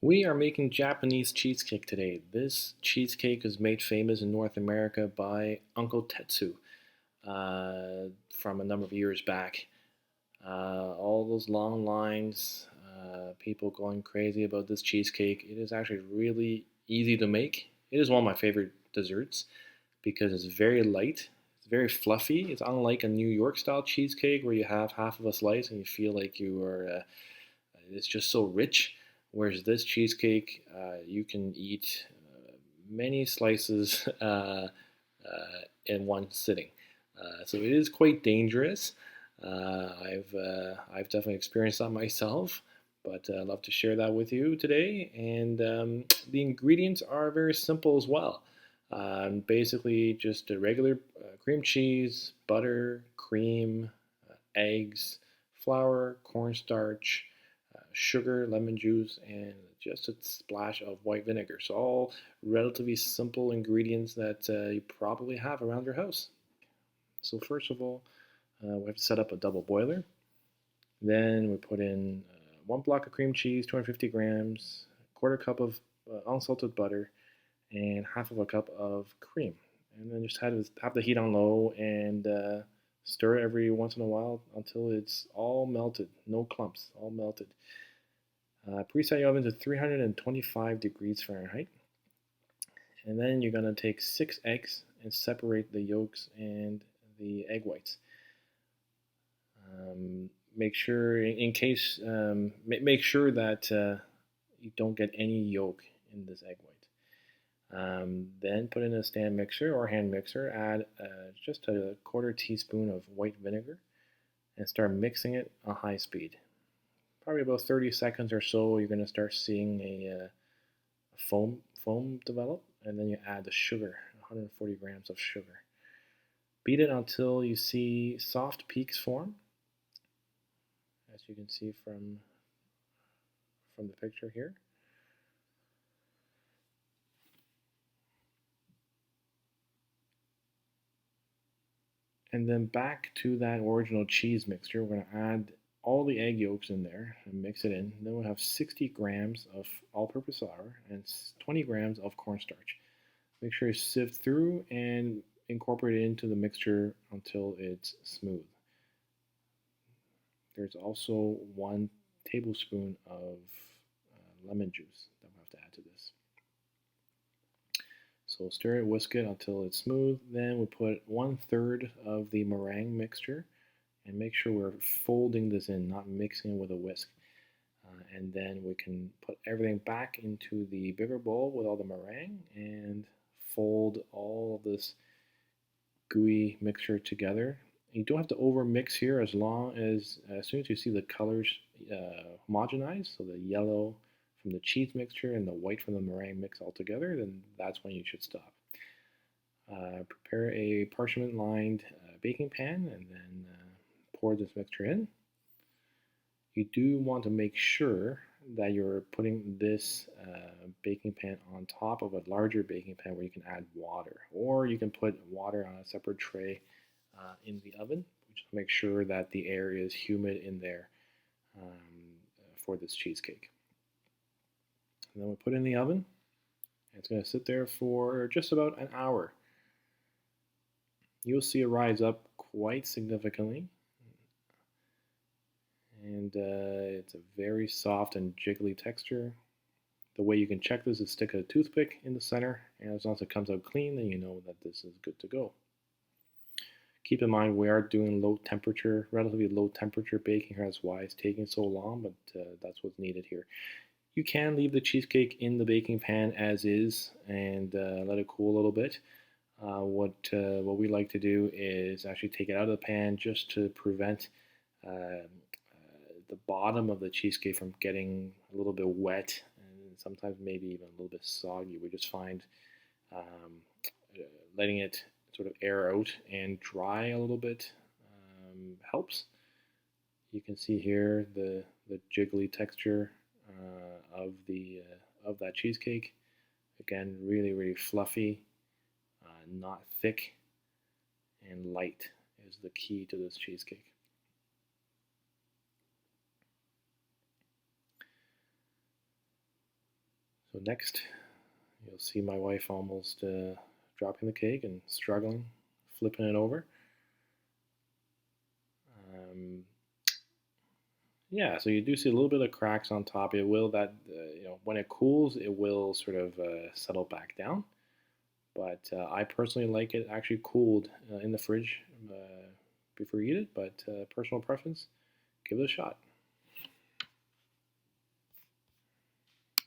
We are making Japanese cheesecake today. This cheesecake is made famous in North America by Uncle Tetsu from a number of years back. All those long lines, people going crazy about this cheesecake. It is actually really easy to make. It is one of my favorite desserts because it's very light, it's very fluffy. It's unlike a New York style cheesecake where you have half of a slice and you feel like you are it's just so rich. Whereas this cheesecake, you can eat many slices in one sitting. So it is quite dangerous. I've definitely experienced that myself, but I'd love to share that with you today. And the ingredients are very simple as well. Basically, just a regular cream cheese, butter, cream, eggs, flour, cornstarch, sugar, lemon juice, and just a splash of white vinegar. So all relatively simple ingredients that you probably have around your house. So first of all, we have to set up a double boiler. Then we put in one block of cream cheese, 250 grams, a quarter cup of unsalted butter, and half of a cup of cream. And then just have the heat on low and stir every once in a while until it's all melted, no clumps, all melted. Preset your oven to 325 degrees Fahrenheit. And then you're going to take 6 eggs and separate the yolks and the egg whites. Make sure, in case, make sure that you don't get any yolk in this egg white. Then put in a stand mixer or hand mixer, add just a quarter teaspoon of white vinegar and start mixing it on high speed. Probably about 30 seconds or so, you're going to start seeing a foam develop, and then you add the sugar, 140 grams of sugar. Beat it until you see soft peaks form, as you can see from the picture here. And then back to that original cheese mixture, we're going to add all the egg yolks in there and mix it in. Then we'll have 60 grams of all-purpose flour and 20 grams of cornstarch. Make sure you sift through and incorporate it into the mixture until it's smooth. There's also 1 tablespoon of lemon juice that we'll have to add to this. So stir it, whisk it until it's smooth. Then we put 1/3 of the meringue mixture and make sure we're folding this in, not mixing it with a whisk. And then we can put everything back into the bigger bowl with all the meringue and fold all of this gooey mixture together. You don't have to over mix here as soon as you see the colors homogenize, so the yellow from the cheese mixture and the white from the meringue mix all together, then that's when you should stop. Prepare a parchment lined baking pan and then pour this mixture in. You do want to make sure that you're putting this baking pan on top of a larger baking pan where you can add water, or you can put water on a separate tray in the oven. Just make sure that the air is humid in there for this cheesecake. And then we put it in the oven. It's going to sit there for just about an hour. You'll see it rise up quite significantly. And it's a very soft and jiggly texture. The way you can check this is stick a toothpick in the center, and as long as it comes out clean, then you know that this is good to go. Keep in mind we are doing relatively low temperature baking here. That's why it's taking so long, but that's what's needed here. You can leave the cheesecake in the baking pan as is and let it cool a little bit. What we like to do is actually take it out of the pan just to prevent the bottom of the cheesecake from getting a little bit wet and sometimes maybe even a little bit soggy. We just find letting it sort of air out and dry a little bit helps. You can see here the jiggly texture of that cheesecake. Again, really fluffy, not thick, and light is the key to this cheesecake. So next, you'll see my wife almost dropping the cake and struggling, flipping it over. Um, yeah, so you do see a little bit of cracks on top. It will that when it cools, it will sort of settle back down. But I personally like it actually cooled in the fridge before you eat it. But personal preference, give it a shot.